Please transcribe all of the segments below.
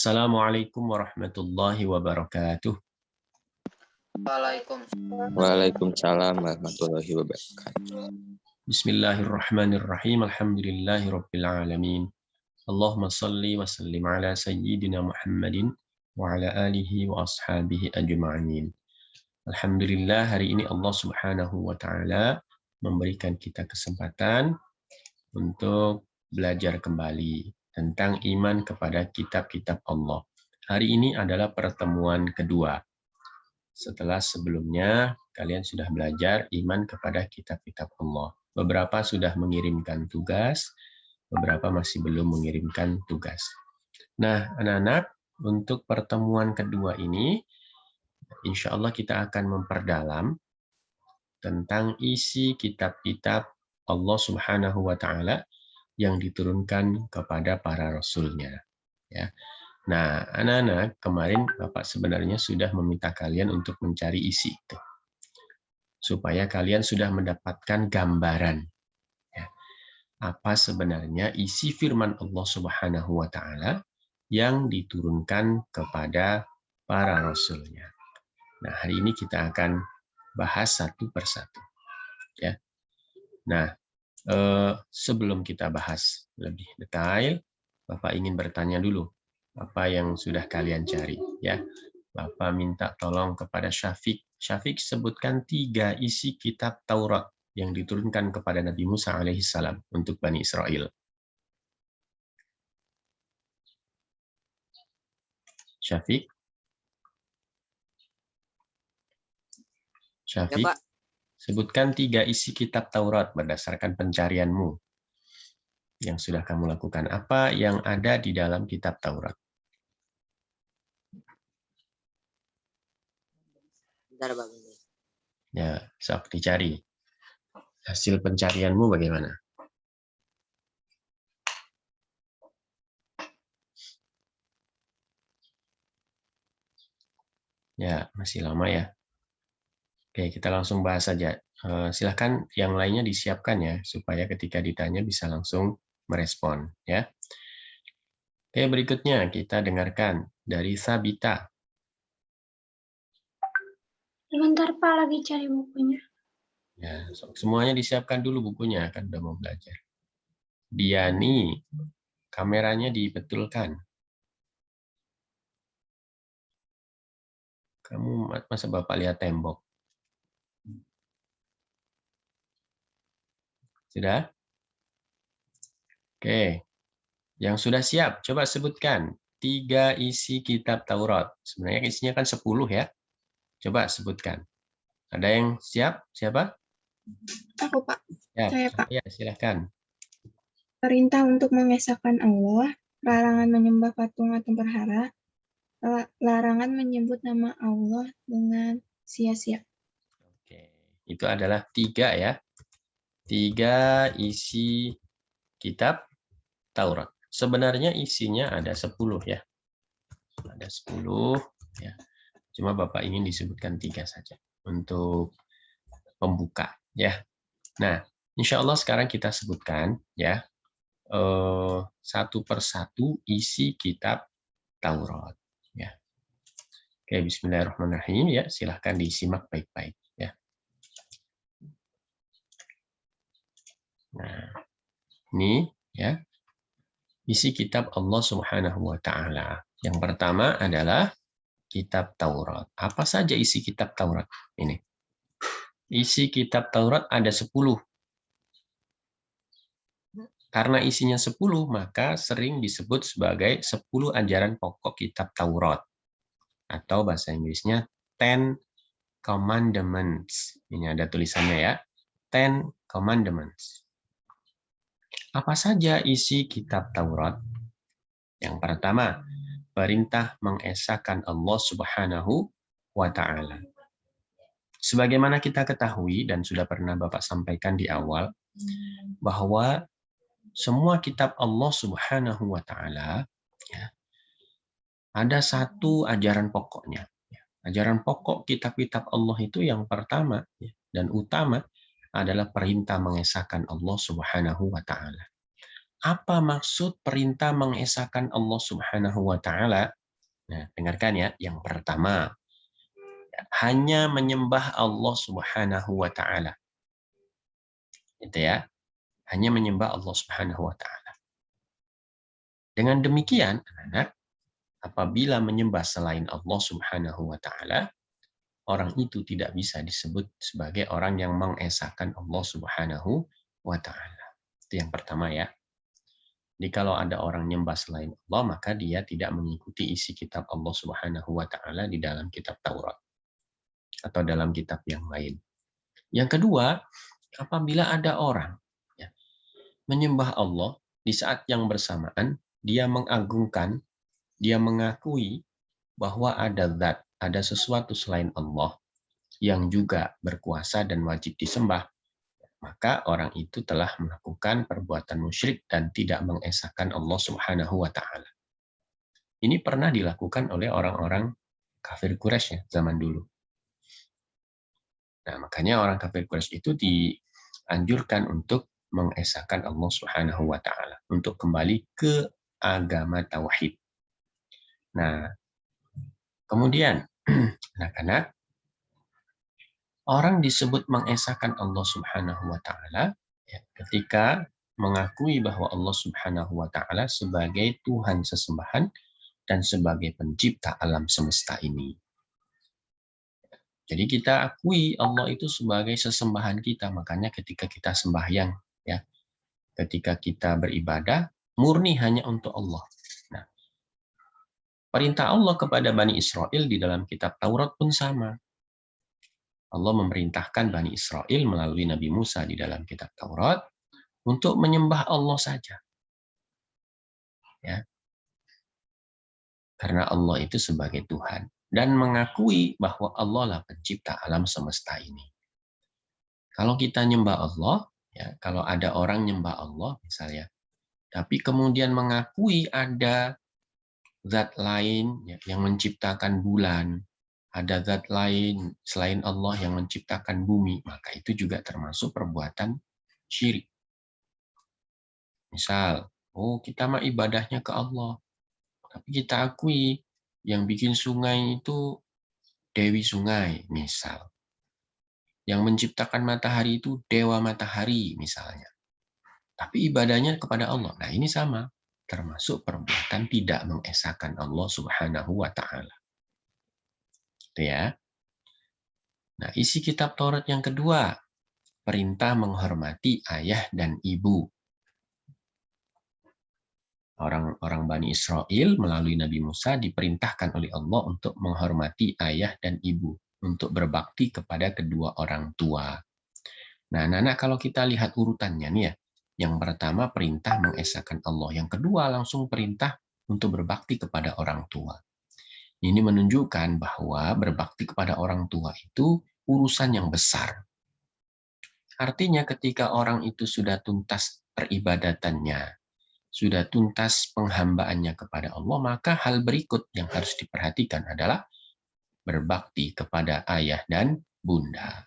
Assalamualaikum warahmatullahi wabarakatuh. Waalaikumsalam warahmatullahi wabarakatuh. Bismillahirrahmanirrahim. Alhamdulillahirabbil alamin. Allahumma shalli wa sallim ala sayyidina Muhammadin wa ala alihi wa ashabihi ajma'in. Alhamdulillah, hari ini Allah Subhanahu wa taala memberikan kita kesempatan untuk belajar kembali tentang iman kepada kitab-kitab Allah. Hari ini adalah pertemuan kedua. Setelah sebelumnya kalian sudah belajar iman kepada kitab-kitab Allah. Beberapa sudah mengirimkan tugas, beberapa masih belum mengirimkan tugas. Nah, anak-anak, untuk pertemuan kedua ini, insya Allah kita akan memperdalam tentang isi kitab-kitab Allah Subhanahu wa Ta'ala yang diturunkan kepada para rasulnya. Ya. Nah, anak-anak, kemarin Bapak sebenarnya sudah meminta kalian untuk mencari isi itu. Supaya kalian sudah mendapatkan gambaran. Ya, apa sebenarnya isi firman Allah Subhanahu wa Ta'ala yang diturunkan kepada para rasulnya. Nah, hari ini kita akan bahas satu persatu. Ya. Nah, sebelum kita bahas lebih detail, Bapak ingin bertanya dulu apa yang sudah kalian cari, ya. Bapak minta tolong kepada Syafiq. Syafiq, sebutkan 3 isi kitab Taurat yang diturunkan kepada Nabi Musa alaihissalam untuk Bani Israel. Syafiq? Syafiq, ya, sebutkan 3 isi kitab Taurat berdasarkan pencarianmu yang sudah kamu lakukan. Apa yang ada di dalam kitab Taurat? Ya, sok dicari. Hasil pencarianmu bagaimana? Ya, masih lama ya. Oke, kita langsung bahas saja. Silahkan yang lainnya disiapkan ya, supaya ketika ditanya bisa langsung merespon. Ya. Oke, berikutnya kita dengarkan dari Sabita. Sebentar Pak, lagi cari bukunya. Ya, semuanya disiapkan dulu bukunya, kan udah mau belajar. Diani, kameranya dibetulkan. Kamu masa Bapak lihat tembok? Sudah? Oke. Yang sudah siap, coba sebutkan 3 isi kitab Taurat. Sebenarnya isinya kan 10 ya. Coba sebutkan. Ada yang siap? Siapa? Aku, Pak. Ya, Saya, Pak. ya, silahkan. Perintah untuk mengesahkan Allah, larangan menyembah patung atau berhala, larangan menyebut nama Allah dengan sia-sia. Oke, itu adalah 3 ya. 3 isi kitab Taurat. Sebenarnya isinya ada 10 ya. Ada 10 ya. Cuma Bapak ingin disebutkan 3 saja untuk pembuka ya. Nah, insya Allah sekarang kita sebutkan ya satu persatu isi kitab Taurat ya. Oke, bismillahirrahmanirrahim ya, silahkan disimak baik-baik ya. Nah, ini ya isi kitab Allah Subhanahu wa Ta'ala. Yang pertama adalah kitab Taurat. Apa saja isi kitab Taurat ini? Isi kitab Taurat ada 10. Karena isinya 10, maka sering disebut sebagai 10 ajaran pokok kitab Taurat. Atau bahasa Inggrisnya 10 Commandments. Ini ada tulisannya ya. 10 Commandments. Apa saja isi kitab Taurat? Yang pertama, perintah mengesahkan Allah Subhanahu wa Ta'ala. Sebagaimana kita ketahui dan sudah pernah Bapak sampaikan di awal, bahwa semua kitab Allah Subhanahu wa Ta'ala ya, ada satu ajaran pokoknya. Ajaran pokok kitab-kitab Allah itu yang pertama dan utama adalah perintah mengesahkan Allah Subhanahu wa Ta'ala. Apa maksud perintah mengesahkan Allah Subhanahu wa taala? Nah, dengarkan ya. Yang pertama, hanya menyembah Allah Subhanahu wa taala. Gitu ya. Hanya menyembah Allah Subhanahu wa taala. Dengan demikian, anak-anak, apabila menyembah selain Allah Subhanahu wa taala, orang itu tidak bisa disebut sebagai orang yang mengesahkan Allah Subhanahu wa taala. Itu yang pertama ya. Jadi kalau ada orang nyembah selain Allah, maka dia tidak mengikuti isi kitab Allah Subhanahu wa taala di dalam kitab Taurat atau dalam kitab yang lain. Yang kedua, apabila ada orang ya, menyembah Allah di saat yang bersamaan dia mengagungkan, dia mengakui bahwa ada zat, ada sesuatu selain Allah yang juga berkuasa dan wajib disembah, maka orang itu telah melakukan perbuatan musyrik dan tidak mengesahkan Allah Subhanahu wa taala. Ini pernah dilakukan oleh orang-orang kafir Quraisy ya, zaman dulu. Nah, makanya orang kafir Quraisy itu dianjurkan untuk mengesahkan Allah Subhanahu wa taala, untuk kembali ke agama tauhid. Nah, kemudian anak-anak, orang disebut mengesahkan Allah Subhanahu wa taala ya, ketika mengakui bahwa Allah Subhanahu wa taala sebagai Tuhan sesembahan dan sebagai pencipta alam semesta ini. Jadi kita akui Allah itu sebagai sesembahan kita, makanya ketika kita sembahyang ya, ketika kita beribadah murni hanya untuk Allah. Nah, perintah Allah kepada Bani Israel di dalam kitab Taurat pun sama. Allah memerintahkan Bani Israel melalui Nabi Musa di dalam kitab Taurat untuk menyembah Allah saja. Ya. Karena Allah itu sebagai Tuhan dan mengakui bahwa Allah lah pencipta alam semesta ini. Kalau kita nyembah Allah, ya, kalau ada orang nyembah Allah misalnya, tapi kemudian mengakui ada zat lain ya, yang menciptakan bulan, ada zat lain selain Allah yang menciptakan bumi, maka itu juga termasuk perbuatan syirik. Misal, oh kita mah ibadahnya ke Allah, tapi kita akui yang bikin sungai itu Dewi Sungai, misal. Yang menciptakan matahari itu Dewa Matahari, misalnya. Tapi ibadahnya kepada Allah. Nah, ini sama. Termasuk perbuatan tidak mengesahkan Allah Subhanahu wa ta'ala. Itu ya. Nah, isi kitab Taurat yang kedua, perintah menghormati ayah dan ibu. Orang-orang Bani Israel melalui Nabi Musa diperintahkan oleh Allah untuk menghormati ayah dan ibu, untuk berbakti kepada kedua orang tua. Nah, anak-anak kalau kita lihat urutannya nih ya, yang pertama perintah mengesahkan Allah, yang kedua langsung perintah untuk berbakti kepada orang tua. Ini menunjukkan bahwa berbakti kepada orang tua itu urusan yang besar. Artinya ketika orang itu sudah tuntas peribadatannya, sudah tuntas penghambaannya kepada Allah, maka hal berikut yang harus diperhatikan adalah berbakti kepada ayah dan bunda.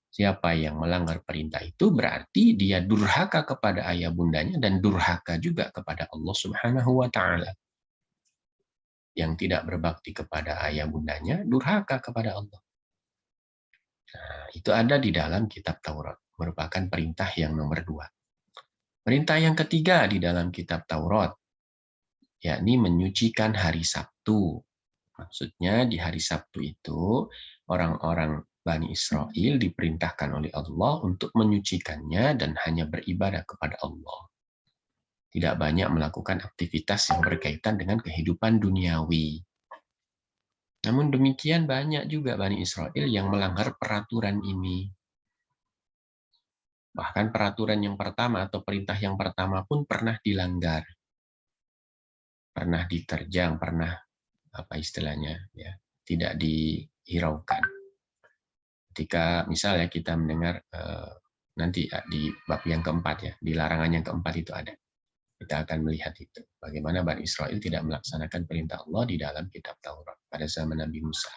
Siapa yang melanggar perintah itu berarti dia durhaka kepada ayah bundanya dan durhaka juga kepada Allah Subhanahu wa taala. Yang tidak berbakti kepada ayah bundanya durhaka kepada Allah. Nah, itu ada di dalam kitab Taurat, merupakan perintah yang nomor 2. Perintah yang ketiga di dalam kitab Taurat, yakni menyucikan hari Sabtu. Maksudnya di hari Sabtu itu orang-orang Bani Israel diperintahkan oleh Allah untuk menyucikannya dan hanya beribadah kepada Allah. Tidak banyak melakukan aktivitas yang berkaitan dengan kehidupan duniawi. Namun demikian banyak juga Bani Israel yang melanggar peraturan ini. Bahkan peraturan yang pertama atau perintah yang pertama pun pernah dilanggar. Pernah diterjang, pernah apa istilahnya ya, tidak dihiraukan. Ketika misalnya kita mendengar nanti di bab yang keempat ya, di larangan yang keempat itu ada. Kita akan melihat itu. Bagaimana Bani Israel tidak melaksanakan perintah Allah di dalam kitab Taurat pada zaman Nabi Musa.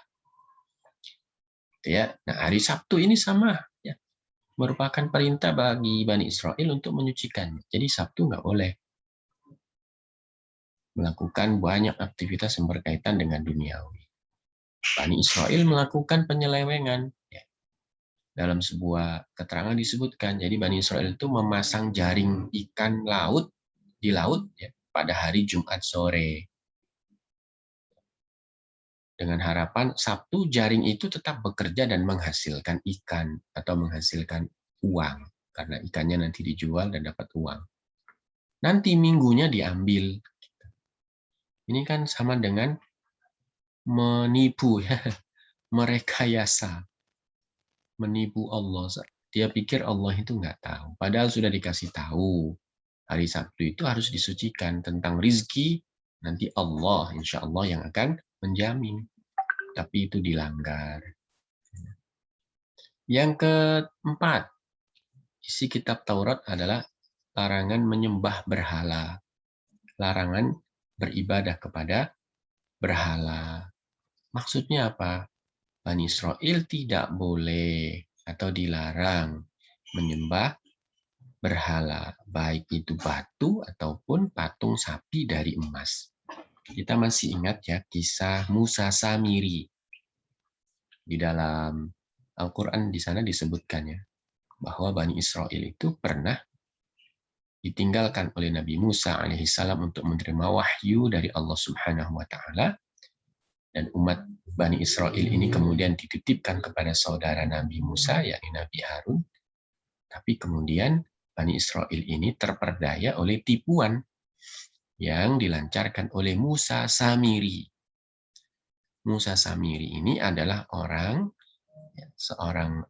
Ya. Nah, hari Sabtu ini sama. Ya. merupakan perintah bagi Bani Israel untuk menyucikannya. Jadi Sabtu nggak boleh melakukan banyak aktivitas yang berkaitan dengan duniawi. Bani Israel melakukan penyelewengan. Ya. Dalam sebuah keterangan disebutkan, jadi Bani Israel itu memasang jaring ikan laut di laut ya, pada hari Jumat sore. Dengan harapan Sabtu jaring itu tetap bekerja dan menghasilkan ikan atau menghasilkan uang. Karena ikannya nanti dijual dan dapat uang. Nanti minggunya diambil. Ini kan sama dengan menipu ya, merekayasa, menipu Allah. Dia pikir Allah itu nggak tahu. Padahal sudah dikasih tahu. Hari Sabtu itu harus disucikan tentang rizki. Nanti Allah, insya Allah yang akan menjamin. Tapi itu dilanggar. Yang keempat, isi kitab Taurat adalah larangan menyembah berhala. Larangan beribadah kepada berhala. Maksudnya apa? Bani Israel tidak boleh atau dilarang menyembah berhala, baik itu batu ataupun patung sapi dari emas. Kita masih ingat ya kisah Musa Samiri. Di dalam Al-Quran di sana disebutkan ya, bahwa Bani Israel itu pernah ditinggalkan oleh Nabi Musa alaihissalam untuk menerima wahyu dari Allah Subhanahu wa Ta'ala, dan umat Bani Israel ini kemudian dititipkan kepada saudara Nabi Musa, yakni Nabi Harun. Tapi kemudian Bani Israel ini terperdaya oleh tipuan yang dilancarkan oleh Musa Samiri. Musa Samiri ini adalah seorang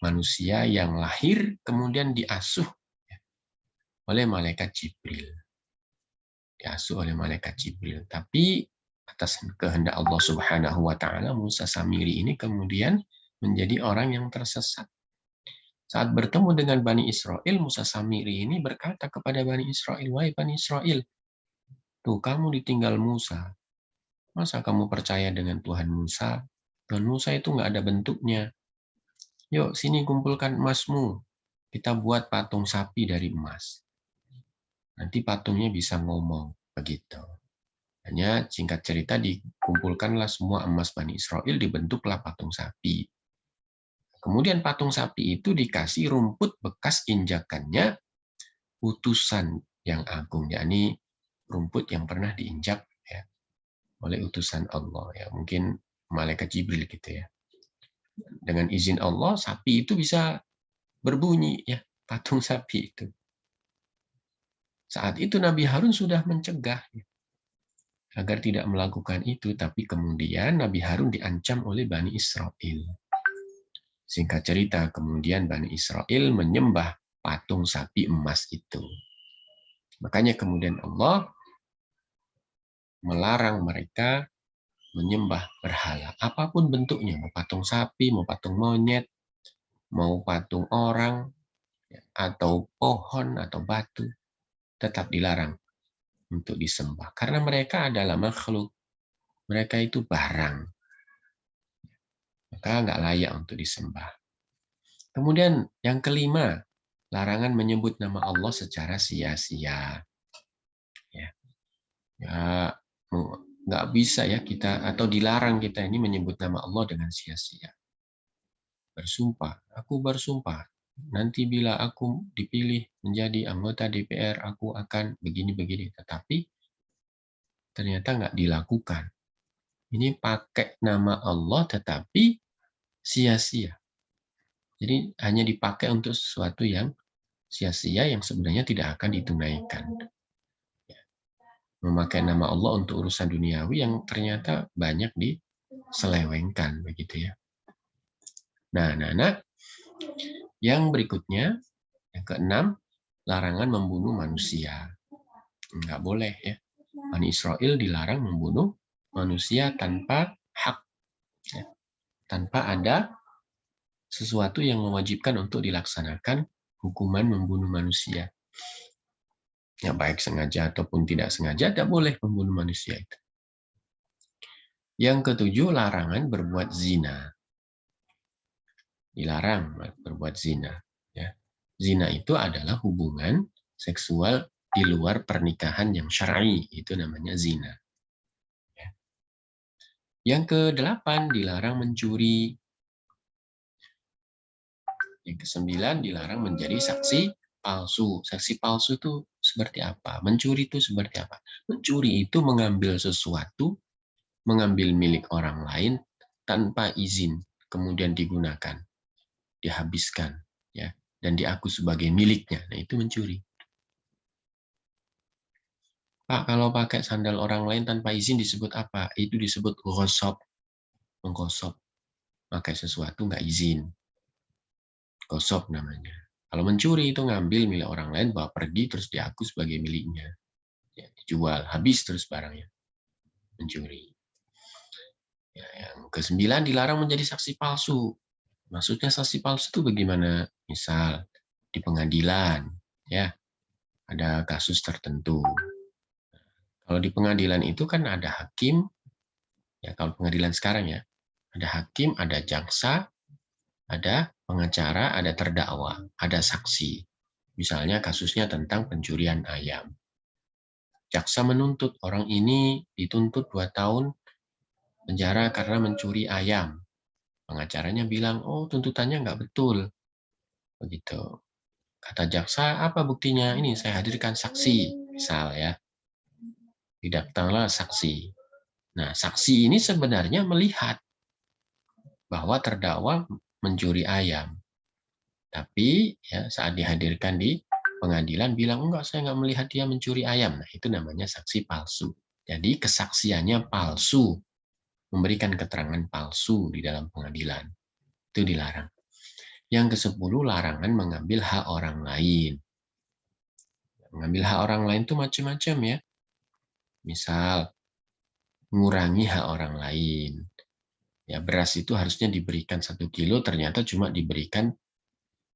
manusia yang lahir kemudian diasuh oleh malaikat Jibril. Diasuh oleh malaikat Jibril. Tapi atas kehendak Allah Subhanahu wa Ta'ala, Musa Samiri ini kemudian menjadi orang yang tersesat. Saat bertemu dengan Bani Israel, Musa Samiri ini berkata kepada Bani Israel, "Wahai Bani Israel, tuh kamu ditinggal Musa. Masa kamu percaya dengan Tuhan Musa? Tuhan Musa itu nggak ada bentuknya. Yuk, sini kumpulkan emasmu. Kita buat patung sapi dari emas. Nanti patungnya bisa ngomong." Begitu. Hanya singkat cerita dikumpulkanlah semua emas Bani Israel, dibentuklah patung sapi. Kemudian patung sapi itu dikasih rumput bekas injakannya utusan yang agung, yakni rumput yang pernah diinjak ya, oleh utusan Allah ya, mungkin malaikat Jibril gitu ya. Dengan izin Allah sapi itu bisa berbunyi ya, patung sapi itu. Saat itu Nabi Harun sudah mencegah ya, agar tidak melakukan itu, tapi kemudian Nabi Harun diancam oleh Bani Israel. Singkat cerita, kemudian Bani Israel menyembah patung sapi emas itu. Makanya kemudian Allah melarang mereka menyembah berhala. Apapun bentuknya, mau patung sapi, mau patung monyet, mau patung orang, atau pohon, atau batu, tetap dilarang untuk disembah. Karena mereka adalah makhluk. Mereka itu barang. Maka nggak layak untuk disembah. Kemudian yang kelima, larangan menyebut nama Allah secara sia-sia. Ya, nggak bisa ya kita, atau dilarang kita ini menyebut nama Allah dengan sia-sia. Bersumpah, aku bersumpah, nanti bila aku dipilih menjadi anggota DPR, aku akan begini-begini. Tetapi ternyata nggak dilakukan. Ini pakai nama Allah tetapi sia-sia. Jadi hanya dipakai untuk sesuatu yang sia-sia yang sebenarnya tidak akan ditunaikan. Memakai nama Allah untuk urusan duniawi yang ternyata banyak diselewengkan begitu ya. Nah, anak-anak, yang berikutnya, yang keenam, larangan membunuh manusia. Nggak boleh ya. Bani Israel dilarang membunuh manusia tanpa hak. Ya. Tanpa ada sesuatu yang mewajibkan untuk dilaksanakan hukuman membunuh manusia. Ya, baik sengaja ataupun tidak sengaja, tidak boleh membunuh manusia itu. Yang ketujuh, larangan berbuat zina. Dilarang berbuat zina. Zina itu adalah hubungan seksual di luar pernikahan yang syar'i, itu namanya zina. Yang ke-8 dilarang mencuri. Yang ke-9 dilarang menjadi saksi palsu. Saksi palsu itu seperti apa? Mencuri itu seperti apa? Mencuri itu mengambil sesuatu, mengambil milik orang lain tanpa izin, kemudian digunakan, dihabiskan, ya, dan diaku sebagai miliknya. Nah, itu mencuri. Pak, kalau pakai sandal orang lain tanpa izin disebut apa? Itu disebut ghosab, menggosok. Pakai sesuatu nggak izin. Gosok namanya. Kalau mencuri itu ngambil milik orang lain, bawa pergi, terus diaku sebagai miliknya. Ya, dijual, habis terus barangnya. Mencuri. Ya, yang ke-9 dilarang menjadi saksi palsu. Maksudnya saksi palsu itu bagaimana? Misal, di pengadilan, ya, ada kasus tertentu. Kalau di pengadilan itu kan ada hakim, ya kalau pengadilan sekarang ya, ada hakim, ada jaksa, ada pengacara, ada terdakwa, ada saksi. Misalnya kasusnya tentang pencurian ayam. Jaksa menuntut orang ini dituntut 2 tahun penjara karena mencuri ayam. Pengacaranya bilang, oh tuntutannya nggak betul. Begitu. Kata jaksa, apa buktinya? Ini saya hadirkan saksi. Misal ya, didatanglah saksi. Nah, saksi ini sebenarnya melihat bahwa terdakwa mencuri ayam. Tapi ya saat dihadirkan di pengadilan bilang, enggak, saya nggak melihat dia mencuri ayam. Nah, itu namanya saksi palsu. Jadi kesaksiannya palsu, memberikan keterangan palsu di dalam pengadilan. Itu dilarang. Yang ke-10, larangan mengambil hak orang lain. Mengambil hak orang lain itu macam-macam ya. Misal, mengurangi hak orang lain. Ya, beras itu harusnya diberikan 1 kilo, ternyata cuma diberikan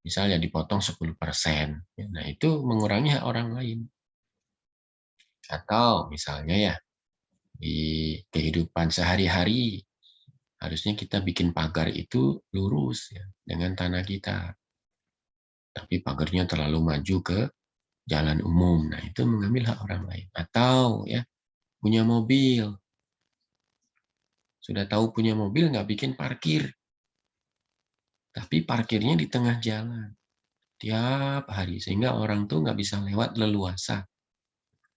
misalnya dipotong 10%. Nah, itu mengurangi hak orang lain. Atau misalnya ya, di kehidupan sehari-hari, harusnya kita bikin pagar itu lurus ya, dengan tanah kita. Tapi pagarnya terlalu maju ke jalan umum. Nah, itu mengambil hak orang lain. Atau ya, punya mobil. Sudah tahu punya mobil, nggak bikin parkir. Tapi parkirnya di tengah jalan. Tiap hari. Sehingga orang tuh nggak bisa lewat leluasa.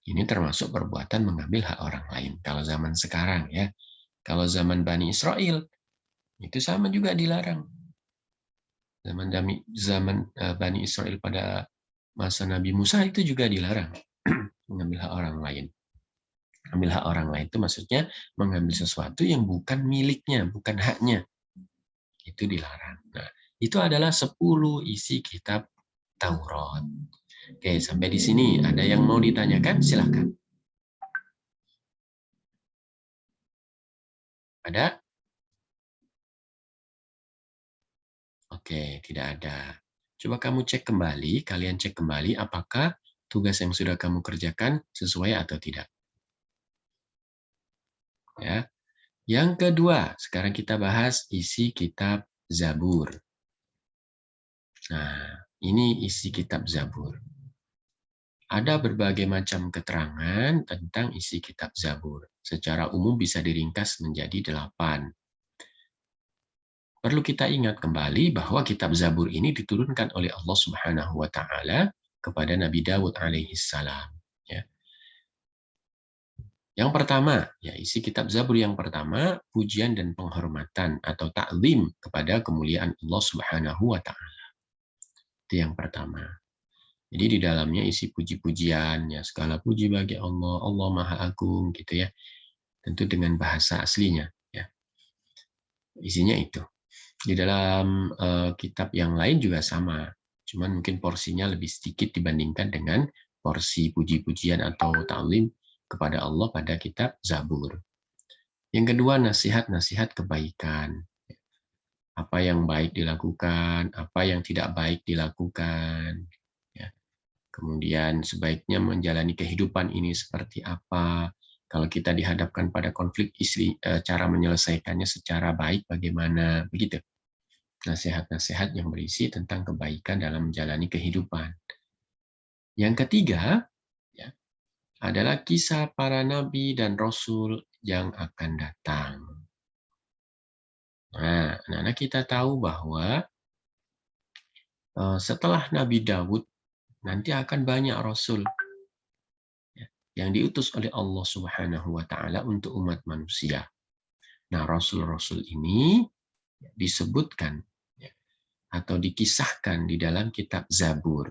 Ini termasuk perbuatan mengambil hak orang lain. Kalau zaman sekarang ya. Kalau zaman Bani Israel, itu sama juga dilarang. Zaman Bani Israel pada masa Nabi Musa itu juga dilarang. Mengambil hak orang lain. Ambil hak orang lain itu maksudnya mengambil sesuatu yang bukan miliknya, bukan haknya. Itu dilarang. Nah, itu adalah 10 isi kitab Taurat. Oke, sampai di sini ada yang mau ditanyakan? Silahkan. Ada? Oke, tidak ada. Coba kamu cek kembali, kalian cek kembali apakah tugas yang sudah kamu kerjakan sesuai atau tidak. Ya. Yang kedua, sekarang kita bahas isi kitab Zabur. Nah, ini isi kitab Zabur. Ada berbagai macam keterangan tentang isi kitab Zabur. Secara umum bisa diringkas menjadi 8. Perlu kita ingat kembali bahwa kitab Zabur ini diturunkan oleh Allah Subhanahu wa taala kepada Nabi Daud alaihi salam, ya. Yang pertama, ya isi kitab Zabur yang pertama, pujian dan penghormatan atau ta'zim kepada kemuliaan Allah Subhanahu wa taala. Itu yang pertama. Jadi di dalamnya isi puji-pujian, ya segala puji bagi Allah, Allah Maha Agung gitu ya. Tentu dengan bahasa aslinya, ya. Isinya itu. Di dalam kitab yang lain juga sama, cuman mungkin porsinya lebih sedikit dibandingkan dengan porsi puji-pujian atau ta'lim kepada Allah pada kitab Zabur. Yang kedua, nasihat-nasihat kebaikan. Apa yang baik dilakukan, apa yang tidak baik dilakukan. Ya. Kemudian sebaiknya menjalani kehidupan ini seperti apa. Kalau kita dihadapkan pada konflik istri, cara menyelesaikannya secara baik bagaimana, begitu. nasihat-nasihat yang berisi tentang kebaikan dalam menjalani kehidupan. Yang ketiga, ya, adalah kisah para nabi dan rasul yang akan datang. Nah, anak-anak kita tahu bahwa setelah Nabi Daud, nanti akan banyak rasul yang diutus oleh Allah Subhanahu wa Ta'ala untuk umat manusia. Nah, rasul-rasul ini disebutkan atau dikisahkan di dalam kitab Zabur.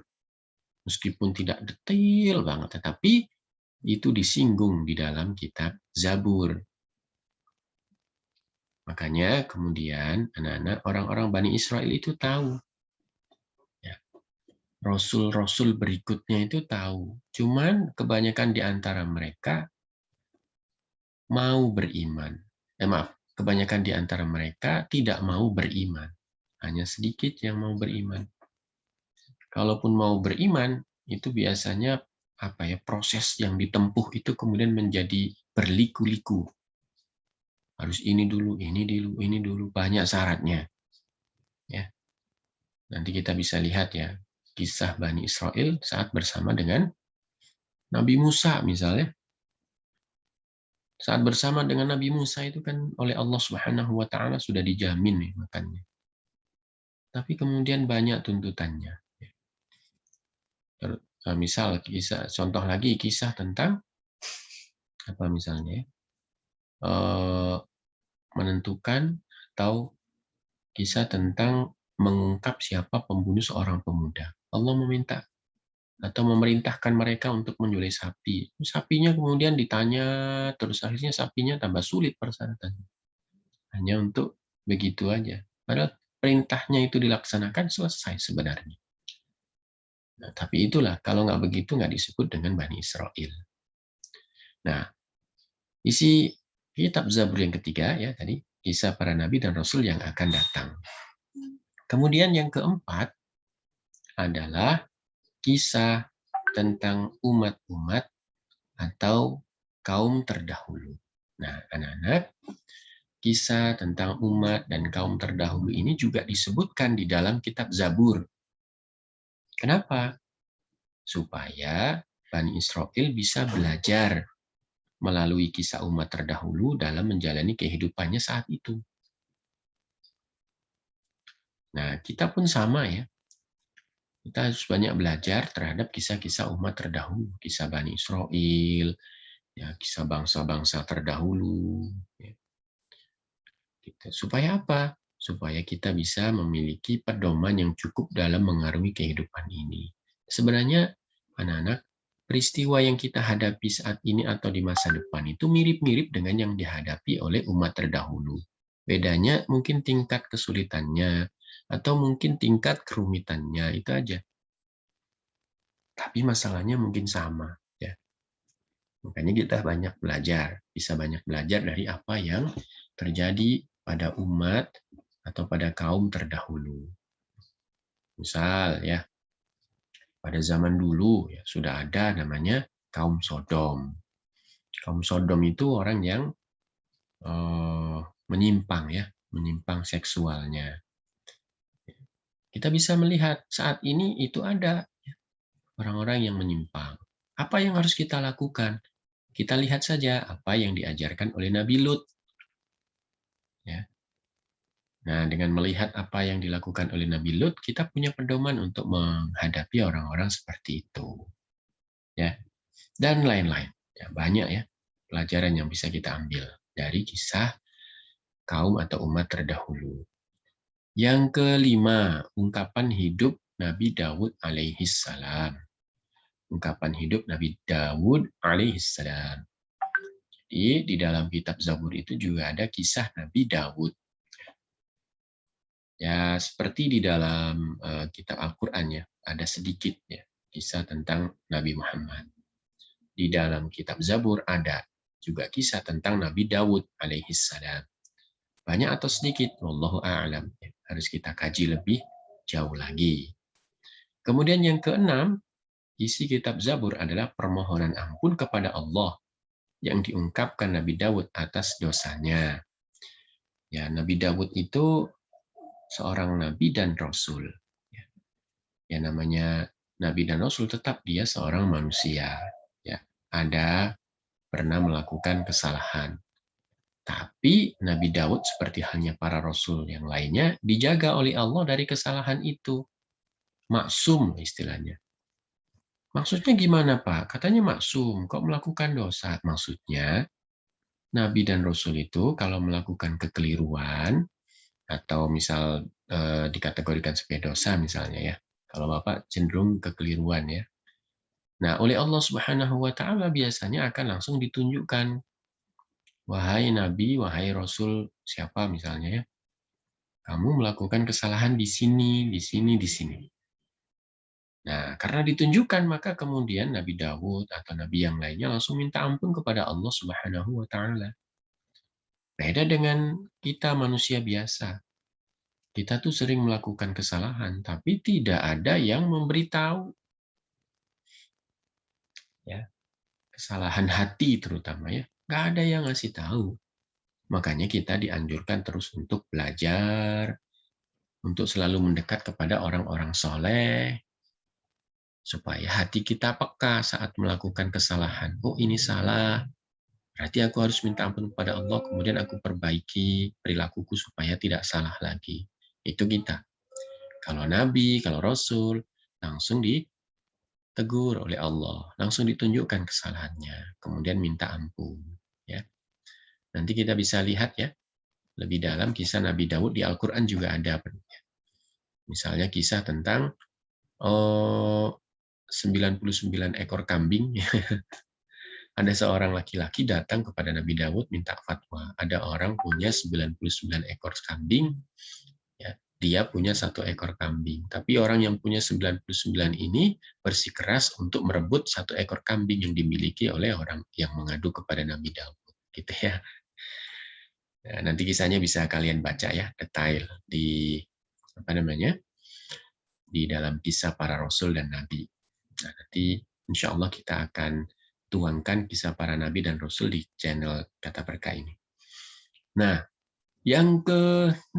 Meskipun tidak detail banget, tetapi itu disinggung di dalam kitab Zabur. Makanya kemudian anak-anak orang-orang Bani Israel itu tahu. Rasul-rasul berikutnya itu tahu. Cuman kebanyakan di antara mereka mau beriman. Kebanyakan di antara mereka tidak mau beriman. Hanya sedikit yang mau beriman. Kalaupun mau beriman, itu biasanya proses yang ditempuh itu kemudian menjadi berliku-liku. Harus ini dulu, ini dulu, banyak syaratnya. Ya. Nanti kita bisa lihat ya, kisah Bani Israel saat bersama dengan Nabi Musa misalnya. Saat bersama dengan Nabi Musa itu kan oleh Allah Subhanahu wa Ta'ala sudah dijamin nih makannya. Tapi kemudian banyak tuntutannya. Misal contoh lagi kisah tentang apa misalnya menentukan atau kisah tentang mengungkap siapa pembunuh seorang pemuda. Allah meminta atau memerintahkan mereka untuk menyembelih sapi. Sapinya kemudian ditanya terus, akhirnya sapinya tambah sulit persyaratannya. Hanya untuk begitu aja. Padahal perintahnya itu dilaksanakan selesai sebenarnya. Nah, tapi itulah, kalau nggak begitu nggak disebut dengan Bani Israel. Nah, isi kitab Zabur yang ketiga ya tadi, kisah para nabi dan rasul yang akan datang. Kemudian yang keempat adalah kisah tentang umat-umat atau kaum terdahulu. Nah, anak-anak, kisah tentang umat dan kaum terdahulu ini juga disebutkan di dalam kitab Zabur. Kenapa? Supaya Bani Israel bisa belajar melalui kisah umat terdahulu dalam menjalani kehidupannya saat itu. Nah, kita pun sama ya. Kita harus banyak belajar terhadap kisah-kisah umat terdahulu, kisah Bani Israel, ya, kisah bangsa-bangsa terdahulu. Ya. Supaya apa? Supaya kita bisa memiliki pedoman yang cukup dalam mengarungi kehidupan ini. Sebenarnya, anak-anak, peristiwa yang kita hadapi saat ini atau di masa depan itu mirip-mirip dengan yang dihadapi oleh umat terdahulu. Bedanya mungkin tingkat kesulitannya, atau mungkin tingkat kerumitannya, itu aja. Tapi masalahnya mungkin sama. Ya. Makanya kita banyak belajar, bisa banyak belajar dari apa yang terjadi pada umat atau pada kaum terdahulu. Misal ya, pada zaman dulu ya, sudah ada namanya kaum Sodom. Kaum Sodom itu orang yang menyimpang seksualnya. Kita bisa melihat saat ini itu ada orang-orang yang menyimpang. Apa yang harus kita lakukan? Kita lihat saja apa yang diajarkan oleh Nabi Lut. Ya. Nah, dengan melihat apa yang dilakukan oleh Nabi Lut, kita punya pedoman untuk menghadapi orang-orang seperti itu. Ya. Dan lain-lain. Ya, banyak ya pelajaran yang bisa kita ambil dari kisah kaum atau umat terdahulu. Yang kelima, ungkapan hidup Nabi Daud alaihissalam. Ungkapan hidup Nabi Daud alaihissalam. Jadi di dalam kitab Zabur itu juga ada kisah Nabi Daud. Ya, seperti di dalam kitab Al-Quran ya, ada sedikit ya kisah tentang Nabi Muhammad. Di dalam kitab Zabur ada juga kisah tentang Nabi Daud alaihissalam. Banyak atau sedikit, wallahu a'lam. Harus kita kaji lebih jauh lagi. Kemudian yang keenam, isi kitab Zabur adalah permohonan ampun kepada Allah yang diungkapkan Nabi Daud atas dosanya. Ya, Nabi Daud itu seorang nabi dan rasul. Ya namanya nabi dan rasul tetap dia seorang manusia. Ya, ada pernah melakukan kesalahan. Tapi Nabi Daud seperti halnya para rasul yang lainnya dijaga oleh Allah dari kesalahan itu. Maksum istilahnya. Maksudnya gimana Pak? Katanya maksum, kok melakukan dosa? Maksudnya Nabi dan Rasul itu kalau melakukan kekeliruan atau misal dikategorikan sebagai dosa misalnya ya. Kalau Bapak cenderung kekeliruan ya. Nah, oleh Allah Subhanahu wa taala biasanya akan langsung ditunjukkan, wahai Nabi, wahai Rasul siapa misalnya ya, kamu melakukan kesalahan di sini, di sini, di sini. Nah, karena ditunjukkan maka kemudian Nabi Dawud atau Nabi yang lainnya langsung minta ampun kepada Allah Subhanahu wa taala. Beda dengan kita manusia biasa. Kita tuh sering melakukan kesalahan, tapi tidak ada yang memberitahu. Ya, kesalahan hati terutama ya, nggak ada yang ngasih tahu. Makanya kita dianjurkan terus untuk belajar, untuk selalu mendekat kepada orang-orang soleh, supaya hati kita peka saat melakukan kesalahan. Oh ini salah, berarti aku harus minta ampun kepada Allah, kemudian aku perbaiki perilakuku supaya tidak salah lagi. Itu kita. Kalau Nabi, kalau Rasul, langsung ditegur oleh Allah, langsung ditunjukkan kesalahannya, kemudian minta ampun. Ya, nanti kita bisa lihat ya, lebih dalam kisah Nabi Daud di Al-Quran juga ada. Misalnya kisah tentang 99 ekor kambing. Ada seorang laki-laki datang kepada Nabi Daud minta fatwa. Ada orang punya 99 ekor kambing, ya, dia punya 1 ekor kambing. Tapi orang yang punya 99 ini bersikeras untuk merebut 1 ekor kambing yang dimiliki oleh orang yang mengadu kepada Nabi Daud. Gitu ya. Nah, nanti kisahnya bisa kalian baca ya, detail di apa namanya, di dalam kisah para rasul dan nabi. Nah, nanti insya Allah kita akan tuangkan kisah para nabi dan rasul di channel Kata Berkah ini. Nah, yang ke-6,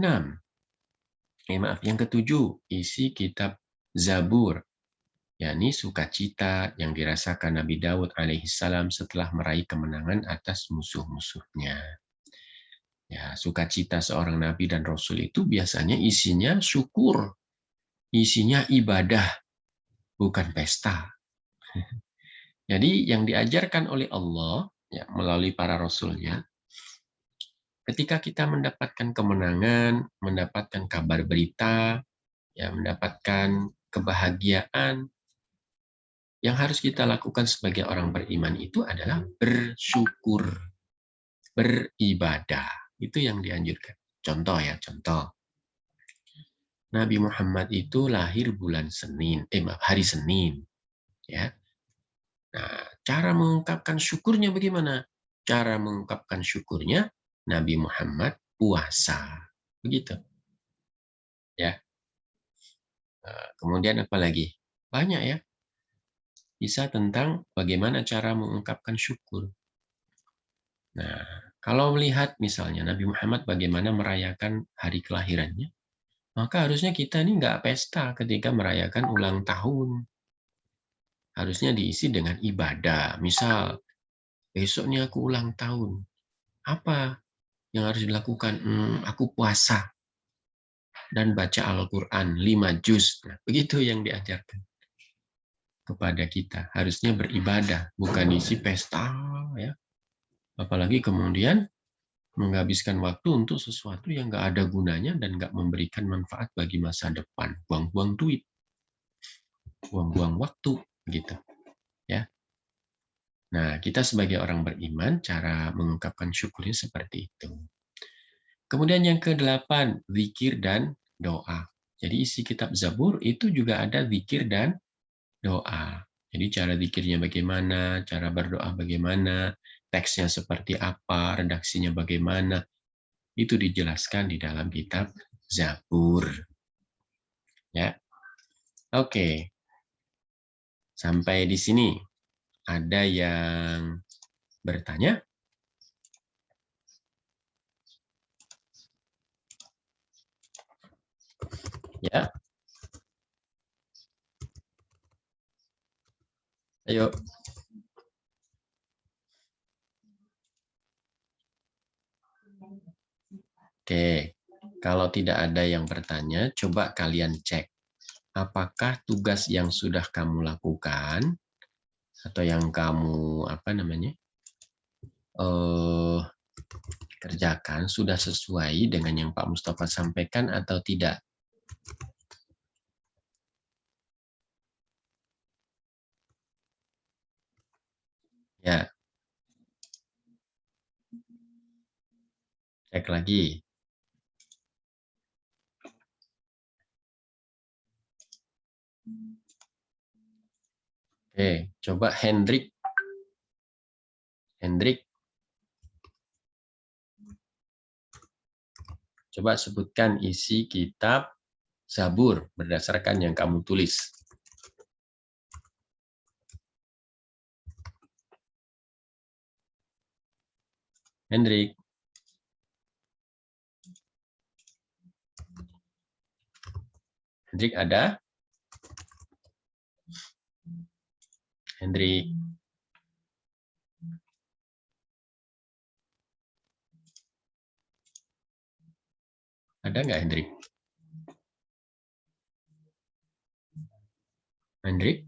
yang ke-7, isi kitab Zabur, yakni sukacita yang dirasakan Nabi Daud alaihissalam setelah meraih kemenangan atas musuh-musuhnya. Ya, sukacita seorang nabi dan rasul itu biasanya isinya syukur, isinya ibadah, bukan pesta. Jadi yang diajarkan oleh Allah ya, melalui para rasulnya, ketika kita mendapatkan kemenangan, mendapatkan kabar berita, ya, mendapatkan kebahagiaan, yang harus kita lakukan sebagai orang beriman itu adalah bersyukur, beribadah. Itu yang dianjurkan. Contoh ya, contoh. Nabi Muhammad itu lahir bulan Senin, hari Senin, ya. Nah, cara mengungkapkan syukurnya bagaimana? Cara mengungkapkan syukurnya, Nabi Muhammad puasa. Begitu. Ya. Nah, kemudian apa lagi? Banyak ya. Kisah tentang bagaimana cara mengungkapkan syukur. Nah, kalau melihat misalnya Nabi Muhammad bagaimana merayakan hari kelahirannya, maka harusnya kita ini nggak pesta ketika merayakan ulang tahun. Harusnya diisi dengan ibadah. Misal, besoknya aku ulang tahun. Apa yang harus dilakukan? Aku puasa dan baca Al-Quran 5 juz. Nah, begitu yang diajarkan kepada kita. Harusnya beribadah, bukan isi pesta. Ya. Apalagi kemudian menghabiskan waktu untuk sesuatu yang nggak ada gunanya dan nggak memberikan manfaat bagi masa depan. Buang-buang duit, buang-buang waktu, gitu. Ya. Nah, kita sebagai orang beriman, cara mengungkapkan syukurnya seperti itu. Kemudian yang ke-8, zikir dan doa. Jadi isi kitab Zabur itu juga ada zikir dan doa. Jadi cara zikirnya bagaimana, cara berdoa bagaimana, teksnya seperti apa, redaksinya bagaimana, itu dijelaskan di dalam kitab Zabur. Ya. Oke. Sampai di sini. Ada yang bertanya? Ya. Ayo. Oke. Kalau tidak ada yang bertanya, coba kalian cek. Apakah tugas yang sudah kamu lakukan atau yang kamu kerjakan sudah sesuai dengan yang Pak Mustafa sampaikan atau tidak? Ya, cek lagi. Oke, coba Hendrik. Coba sebutkan isi kitab Zabur berdasarkan yang kamu tulis. Hendrik. Hendrik ada? Hendrik. Ada nggak Hendrik? Hendrik?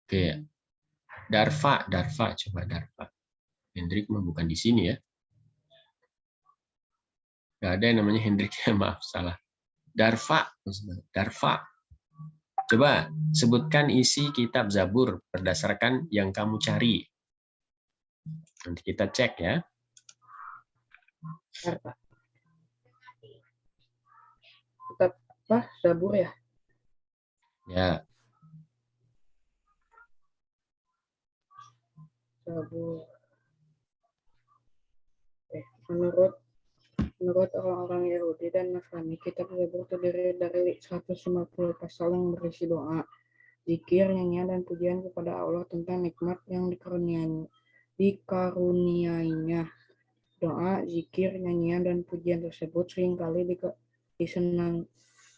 Oke. Darfa, coba Darfa. Hendrik mah bukan di sini ya. Nggak ada yang namanya Hendrik, maaf salah. Darfa. Coba sebutkan isi kitab Zabur berdasarkan yang kamu cari. Nanti kita cek ya. Kitab apa? Zabur ya? Ya. Zabur. Menurut orang-orang Yahudi dan Nasrani, kitab Zabur terdiri dari 150 pasal yang berisi doa, zikir, nyanyian, dan pujian kepada Allah tentang nikmat yang dikaruniainya. Doa, zikir, nyanyian, dan pujian tersebut seringkali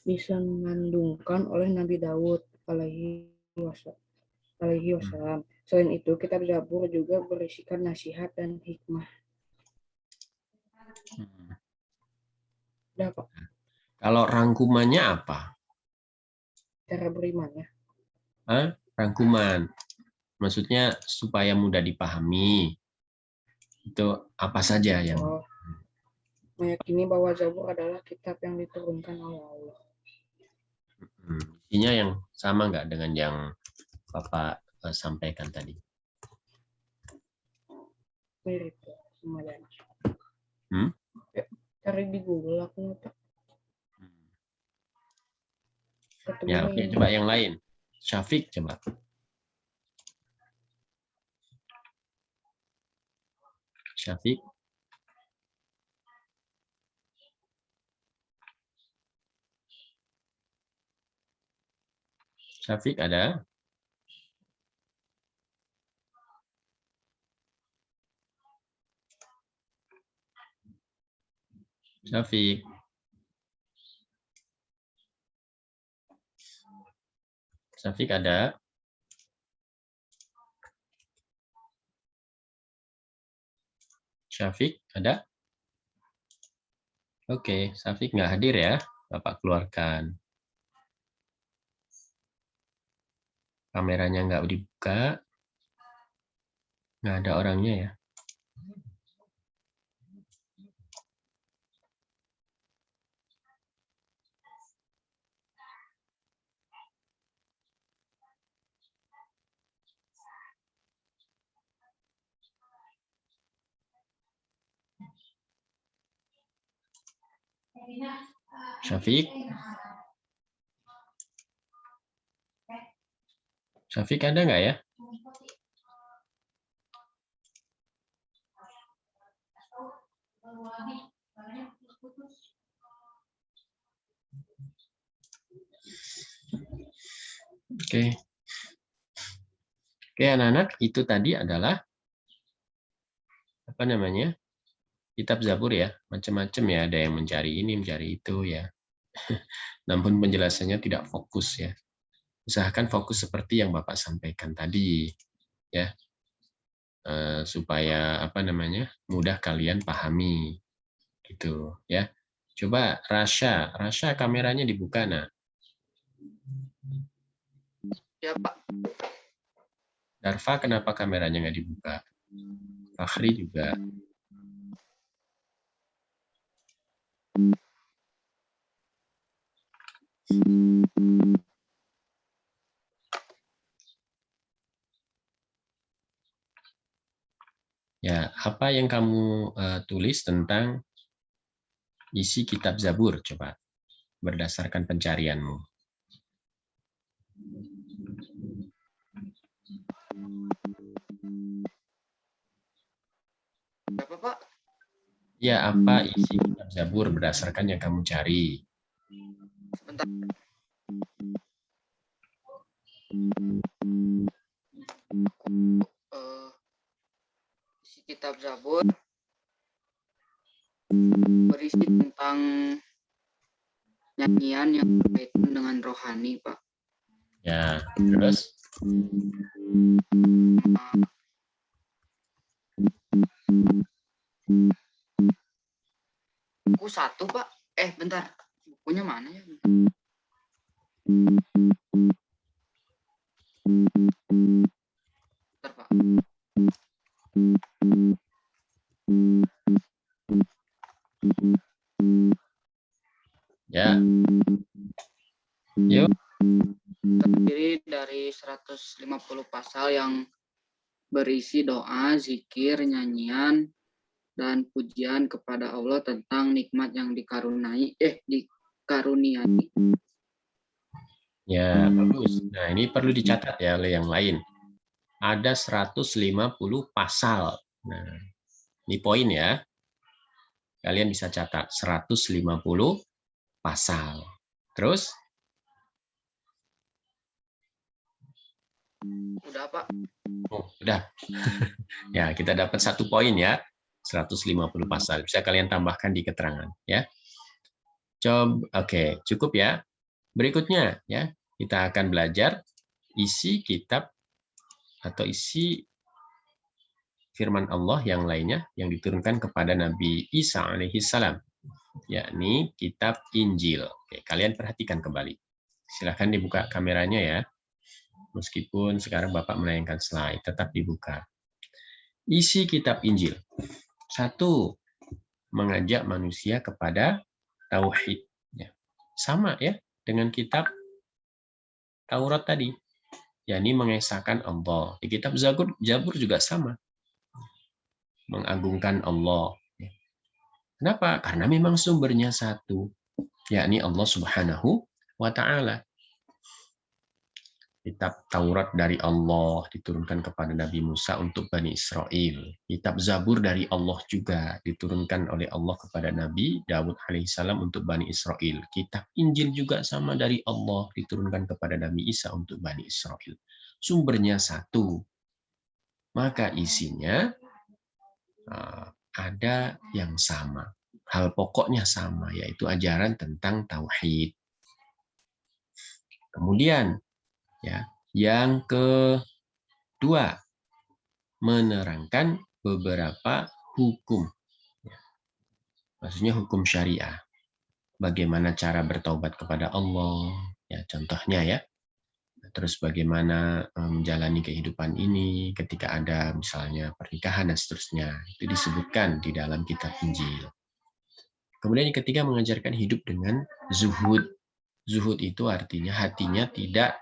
disenandungkan oleh Nabi Daud alaihi wasallam. Selain itu, kitab Zabur juga berisikan nasihat dan hikmah. Udah, Pak. Kalau rangkumannya apa? Cara berimannya. Rangkuman. Maksudnya supaya mudah dipahami. Itu apa saja yang Meyakini bahwa Zabur adalah kitab yang diturunkan oleh Allah. Isinya yang sama nggak dengan yang Bapak sampaikan tadi? Mirip, lumayan. Ya, cari di Google aku nggak. Ya, oke, coba yang lain. Syafiq coba. Syafiq. Syafiq ada? Syafiq. Syafiq ada? Syafiq ada? Oke, Syafiq nggak hadir ya. Bapak keluarkan. Kameranya nggak dibuka. Nggak ada orangnya ya. Syafiq. Syafiq ada nggak ya? Oke. Oke, anak-anak, itu tadi adalah apa namanya? Kitab Zabur ya, macam-macam ya, ada yang mencari ini, mencari itu ya. Namun penjelasannya tidak fokus ya. Usahakan fokus seperti yang Bapak sampaikan tadi ya. Supaya apa namanya? Mudah kalian pahami gitu ya. Coba Rasya kameranya dibuka nah. Ya, Pak. Darfa kenapa kameranya nggak dibuka? Fakhri juga. Ya, apa yang kamu tulis tentang isi kitab Zabur? Coba berdasarkan pencarianmu. Apa, Pak? Ya, apa isi kitab Zabur berdasarkan yang kamu cari? Sebentar. Isi kitab Zabur berisi tentang nyanyian yang berkaitan dengan rohani, Pak. Ya, terus? Buku 1, Pak. Bentar. Bukunya mana ya? Bentar, Pak. Ya. Yuk. Terdiri dari 150 pasal yang berisi doa, zikir, nyanyian, dan pujian kepada Allah tentang nikmat yang dikaruniai. Ya, bagus. Nah, ini perlu dicatat ya oleh yang lain. Ada 150 pasal. Nah, ini poin ya. Kalian bisa catat 150 pasal. Terus? Udah, Pak. Oh, udah. Ya, kita dapat 1 poin ya. 150 pasal. Bisa kalian tambahkan di keterangan ya. Coba, oke, cukup ya. Berikutnya ya, kita akan belajar isi kitab atau isi firman Allah yang lainnya yang diturunkan kepada Nabi Isa alaihissalam, yakni kitab Injil. Oke, kalian perhatikan kembali. Silahkan dibuka kameranya ya. Meskipun sekarang Bapak menayangkan slide, tetap dibuka. Isi kitab Injil. 1. Mengajak manusia kepada tauhid. Sama ya dengan kitab Taurat tadi, yakni mengesahkan Allah. Di kitab Zabur juga sama, mengagungkan Allah. Kenapa? Karena memang sumbernya satu, yakni Allah Subhanahu wa Ta'ala. Kitab Taurat dari Allah diturunkan kepada Nabi Musa untuk Bani Israel. Kitab Zabur dari Allah juga diturunkan oleh Allah kepada Nabi Daud alaihissalam untuk Bani Israel. Kitab Injil juga sama dari Allah diturunkan kepada Nabi Isa untuk Bani Israel. Sumbernya satu. Maka isinya ada yang sama. Hal pokoknya sama, yaitu ajaran tentang tauhid. Kemudian, ya, yang kedua, menerangkan beberapa hukum. Maksudnya hukum syariah. Bagaimana cara bertaubat kepada Allah, ya contohnya ya. Terus bagaimana menjalani kehidupan ini ketika ada misalnya pernikahan dan seterusnya. Itu disebutkan di dalam kitab Injil. Kemudian yang ketiga, mengajarkan hidup dengan zuhud. Zuhud itu artinya hatinya tidak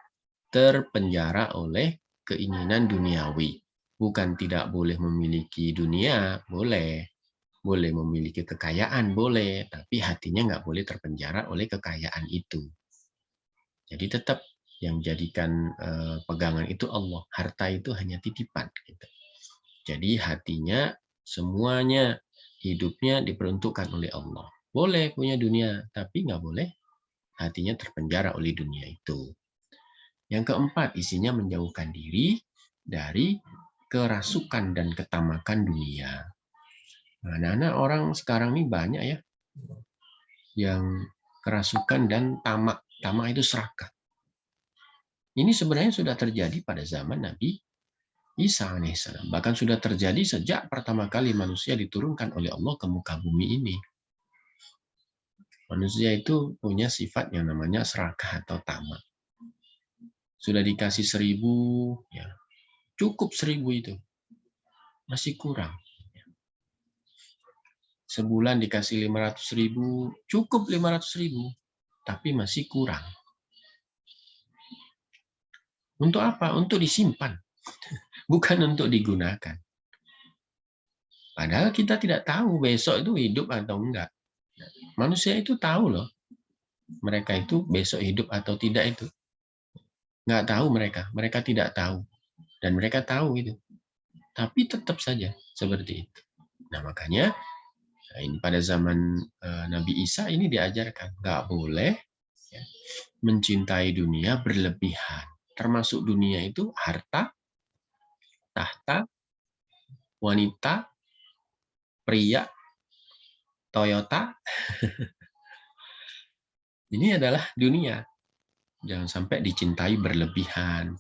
terpenjara oleh keinginan duniawi. Bukan tidak boleh memiliki dunia, boleh. Boleh memiliki kekayaan, boleh. Tapi hatinya nggak boleh terpenjara oleh kekayaan itu. Jadi tetap yang jadikan pegangan itu Allah. Harta itu hanya titipan. Gitu. Jadi hatinya semuanya, hidupnya diperuntukkan oleh Allah. Boleh punya dunia, tapi nggak boleh hatinya terpenjara oleh dunia itu. Yang keempat, isinya menjauhkan diri dari kerasukan dan ketamakan dunia. Nah, anak-anak orang sekarang ini banyak ya yang kerasukan dan tamak. Tamak itu serakah. Ini sebenarnya sudah terjadi pada zaman Nabi Isa alaihissalam. Bahkan sudah terjadi sejak pertama kali manusia diturunkan oleh Allah ke muka bumi ini. Manusia itu punya sifat yang namanya serakah atau tamak. Sudah dikasih 1000, ya, cukup 1000 itu. Masih kurang. Sebulan dikasih 500.000, cukup 500.000, tapi masih kurang. Untuk apa? Untuk disimpan, bukan untuk digunakan. Padahal kita tidak tahu besok itu hidup atau enggak. Manusia itu tahu loh, mereka itu besok hidup atau tidak itu. Nggak tahu mereka tidak tahu. Dan mereka tahu itu. Tapi tetap saja seperti itu. Nah makanya, ini pada zaman Nabi Isa ini diajarkan, nggak boleh ya, mencintai dunia berlebihan. Termasuk dunia itu harta, tahta, wanita, pria, Toyota. Ini adalah dunia. Jangan sampai dicintai berlebihan.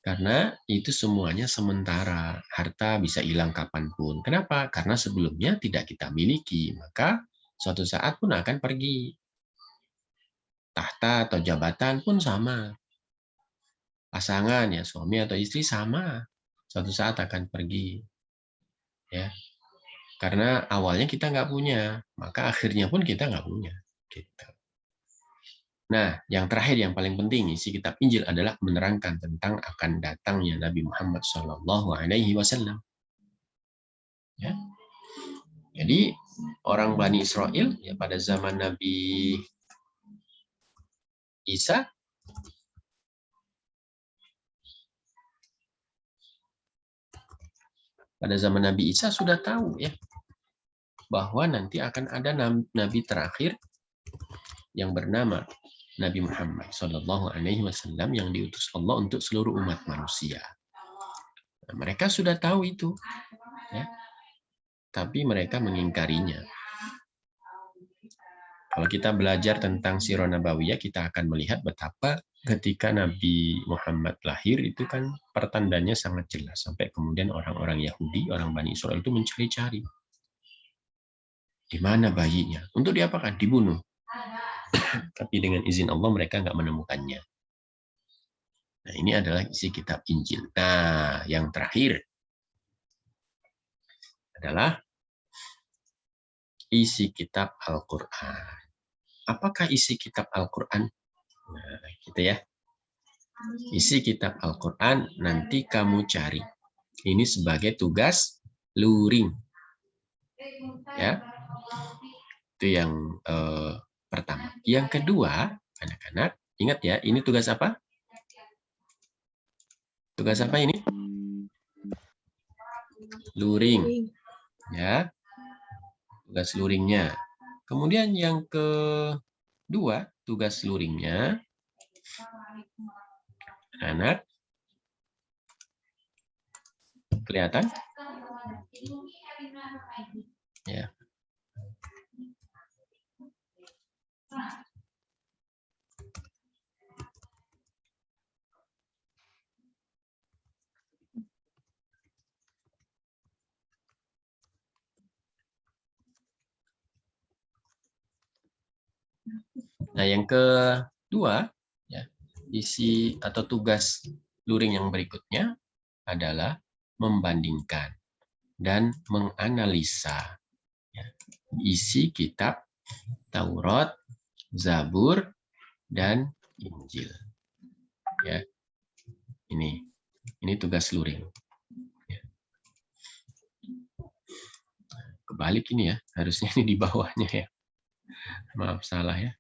Karena itu semuanya sementara. Harta bisa hilang kapanpun. Kenapa? Karena sebelumnya tidak kita miliki. Maka suatu saat pun akan pergi. Tahta atau jabatan pun sama. Pasangan ya, suami atau istri sama. Suatu saat akan pergi. Ya. Karena awalnya kita nggak punya, maka akhirnya pun kita nggak punya. Gitu. Nah, yang terakhir yang paling penting isi kitab Injil adalah menerangkan tentang akan datangnya Nabi Muhammad SAW. Ya. Jadi orang Bani Israel ya pada zaman Nabi Isa sudah tahu ya bahwa nanti akan ada nabi terakhir yang bernama Nabi Muhammad SAW yang diutus Allah untuk seluruh umat manusia. Nah, mereka sudah tahu itu, ya, tapi mereka mengingkarinya. Kalau kita belajar tentang Sirah Nabawiyah, kita akan melihat betapa ketika Nabi Muhammad lahir itu kan pertandanya sangat jelas. Sampai kemudian orang-orang Yahudi, orang Bani Israel itu mencari-cari. Di mana bayinya? Untuk diapakan? Dibunuh. Tapi dengan izin Allah mereka nggak menemukannya. Nah ini adalah isi kitab Injil. Nah yang terakhir adalah isi kitab Al-Quran. Apakah isi kitab Al-Quran? Nah, gitu ya. Isi kitab Al-Quran nanti kamu cari. Ini sebagai tugas luring. Ya. Itu yang pertama. Yang kedua, anak-anak, ingat ya, ini tugas apa? Tugas apa ini? Luring. Ya. Tugas luringnya. Kemudian yang kedua, tugas luringnya, anak, kelihatan? Ya. Nah, yang kedua, ya, isi atau tugas luring yang berikutnya adalah membandingkan dan menganalisa ya, isi kitab Taurat, Zabur, dan Injil. Ya, ini tugas luring. Ya. Kebalik ini ya, harusnya ini di bawahnya ya. Maaf salah ya.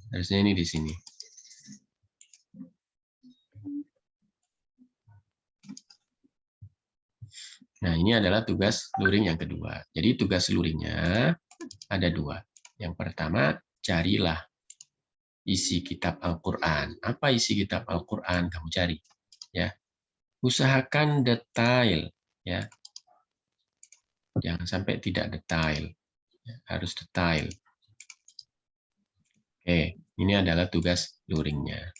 Harusnya ini di sini. Nah, ini adalah tugas luring yang kedua. Jadi tugas luringnya ada dua. Yang pertama, carilah isi kitab Al-Quran. Apa isi kitab Al-Quran? Kamu cari. Ya. Usahakan detail. Ya. Jangan sampai tidak detail. Harus detail. Oke, ini adalah tugas luringnya.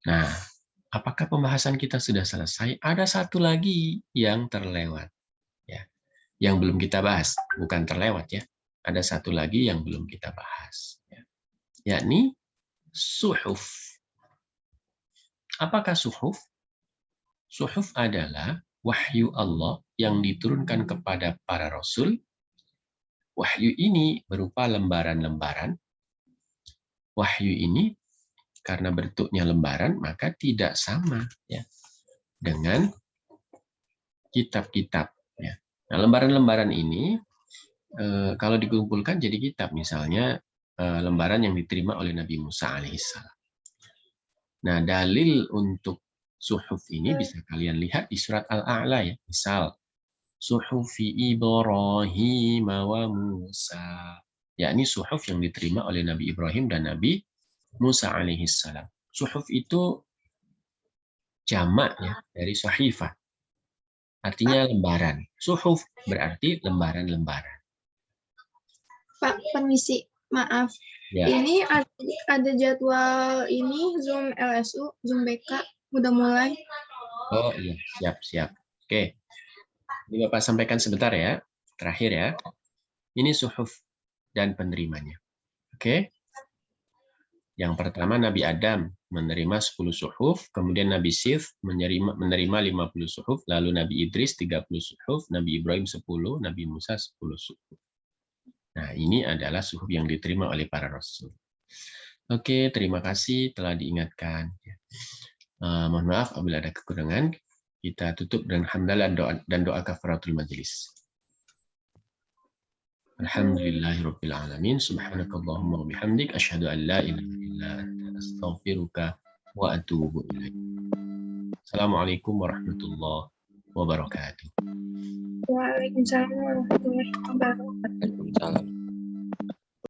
Nah, apakah pembahasan kita sudah selesai? Ada satu lagi yang terlewat. Ya, yang belum kita bahas. Bukan terlewat ya. Ada satu lagi yang belum kita bahas. Ya. Yakni suhuf. Apakah suhuf? Suhuf adalah wahyu Allah yang diturunkan kepada para rasul. Wahyu ini berupa lembaran-lembaran. Wahyu ini karena bentuknya lembaran maka tidak sama ya dengan kitab-kitab. Ya. Nah, lembaran-lembaran ini kalau dikumpulkan jadi kitab, misalnya lembaran yang diterima oleh Nabi Musa alaihissalam. Nah, dalil untuk suhuf ini bisa kalian lihat di surat Al-A'la ya. Misal, suhufi Ibrahim wa Musa. Yakni suhuf yang diterima oleh Nabi Ibrahim dan Nabi Musa alaihissalam. Suhuf itu jamak ya dari sahifah. Artinya lembaran. Suhuf berarti lembaran-lembaran. Pak, permisi, maaf. Ya. Ini ada jadwal ini Zoom LSU, Zoom BK, udah mulai. Oh iya, siap. Oke. Ini Bapak sampaikan sebentar ya. Terakhir ya. Ini suhuf dan penerimanya. Oke. Yang pertama Nabi Adam menerima 10 suhuf, kemudian Nabi Sif menerima 50 suhuf, lalu Nabi Idris 30 suhuf, Nabi Ibrahim 10, Nabi Musa 10 suhuf. Nah, ini adalah suhuf yang diterima oleh para rasul. Oke, terima kasih telah diingatkan. Mohon maaf apabila ada kekurangan. Kita tutup dengan hamdalah dan doa kafaratul majelis. Alhamdulillahirabbil alamin. Subhanakallahumma wa bihamdik asyhadu an la ilaha illa anta astaghfiruka wa atubu ilaik. Assalamualaikum warahmatullahi wabarakatuh. Waalaikumsalam warahmatullahi wabarakatuh.